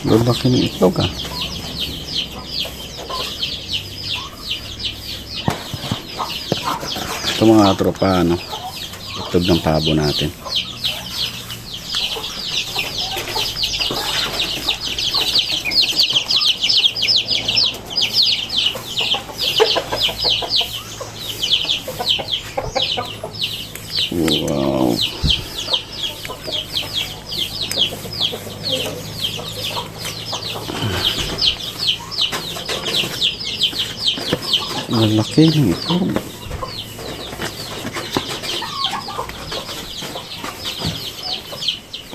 Lalaki ng itlog ah. Ito mga tropa, ano, itlog ng pabo natin. Wow. Malaki ng itlog.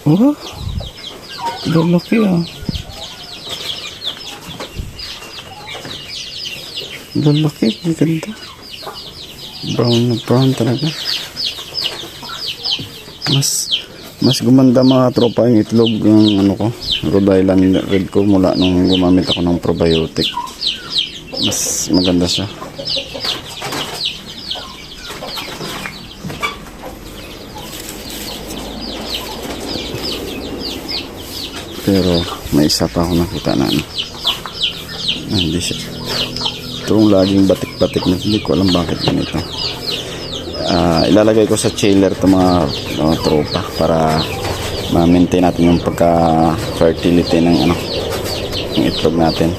Oh, lalaki ah. Lalaki, ang ganda. Brown na brown talaga. Mas gumanda mga tropa yung itlog ng ano ko, Rhode Island Red ko mula nung gumamit ako ng probiotic. Mas maganda siya. Pero may isa pa ako nakita na ano. Hindi siya. Itong laging batik-batik na hindi ko alam bakit ganito. Ilalagay ko sa chiller ito mga tropa para ma-maintain natin yung pagka-fertility ng ano, ng itlog natin.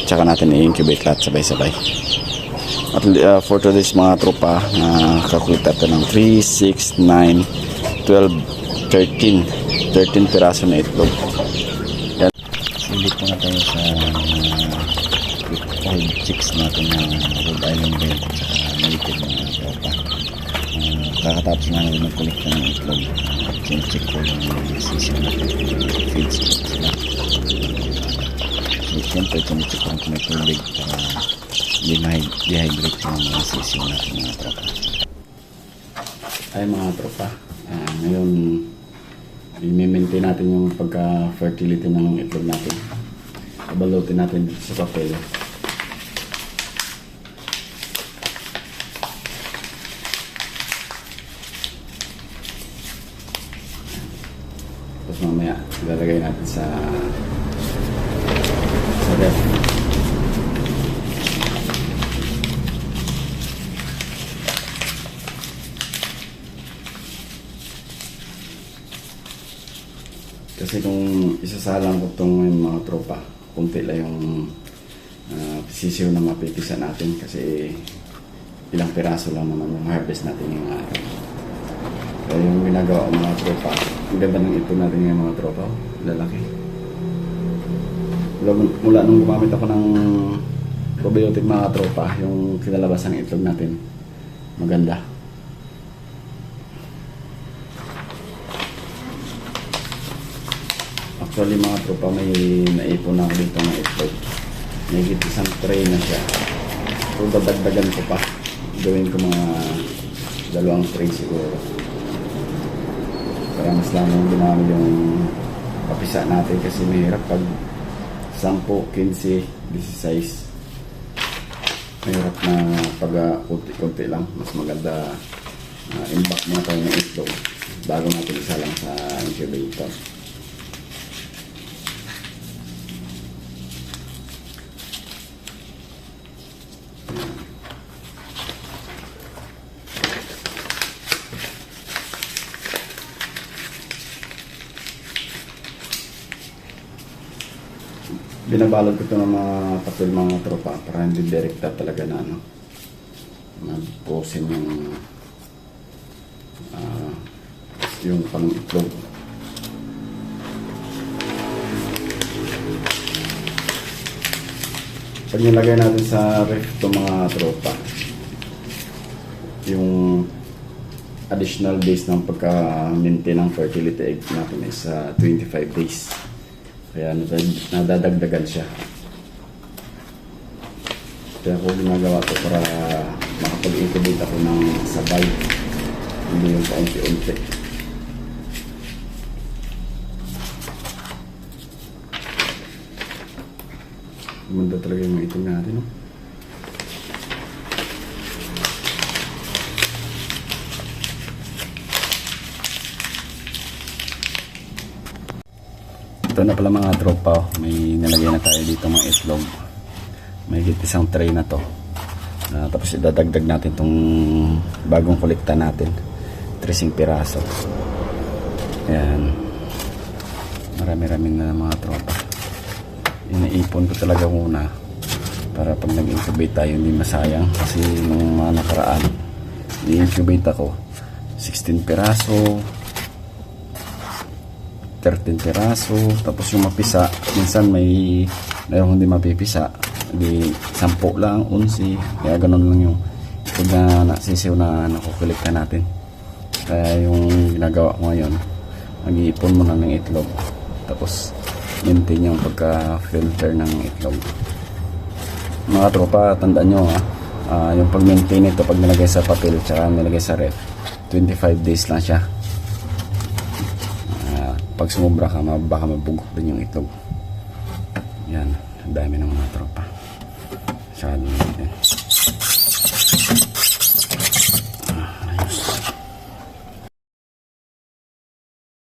Tsaka natin i-incubate lahat sabay-sabay. At for today's mga tropa, calculate natin ng 3, 6, 9, 12, 13 piraso na itlog. Silit po na tayo sa old chicks natin na Rhode Island Red tsaka native mga tropa. Kakatapos na natin mag-collect ng itlog. Check ko yung season natin, feeds sila. So siyempre check ko kung may tubig para dehydrate yung mga season natin mga tropa. Ay mga tropa, ngayon i-maintain natin yung pagka-fertility ng itlog natin. Balutin natin dito sa papel. Tapos mamaya ilalagay natin sa ref. Kasi kung isasalang ko itong mga tropa, kunti lang yung sisiw na mapipisa natin kasi ilang piraso lang naman yung harvest natin yung araw. Kaya yung ginagawa ko mga tropa, ang ganda ng ito natin yung mga tropa, lalaki. Mula nung gumamit ako ng probiotic mga tropa, yung kinalabas ng itlog natin, maganda. Actually mga tropa, may naipon na ako dito ng itlog. May isang tray na siya. So dadagdagan ko pa. Gawin ko mga 2 tray siguro. Kaya mas lamang ginamit yung kapisa natin kasi mahirap pag 10, 15, 16. Mahirap na pag kunti-kunti lang. Mas maganda impact muna tayo ng itlog bago natin isa lang sa incubator. Binabalot ko ito ng mga papel mga tropa para hindi direkta talaga na ano, magposin yung pang-itlog. Pag nilagay natin sa ref ito mga tropa, yung additional days ng pagka-maintain ng fertility egg natin is 25 days. Kaya nadadagdagan siya. Kaya ako ginagawa ito para makapag-incubate ako ng sabay. Hindi yung paunti-unti. Gumanda talaga yung mga itlog natin, no? Ito na pala mga tropa, oh. May nilagay na tayo dito mga itlog. May isang tray na to. Tapos idadagdag natin tong bagong kolekta natin. 30 piraso. Ayan. Marami-rami na mga tropa. Inaipon ko talaga muna para pag nag-incubate tayo hindi masayang. Kasi nung mga nakaraan, i-incubate ako 16 piraso, 13 piraso, tapos yung mapisa, minsan mayroong hindi mapipisa, di 10 lang, 11, kaya ganun lang yung pag nasisiw na nakukulikta natin. Kaya yung ginagawa ko ngayon, mag-iipon muna ng itlog, tapos maintain yung pagka-filter ng itlog. Mga tropa, tandaan nyo yung pag-maintain ito, pag nilagay sa papel tsaka nilagay sa ref, 25 days lang siya. Pag sumubra ka, baka mabugok din yung itlog. Yan, ang dami ng mga tropa. Masyado natin.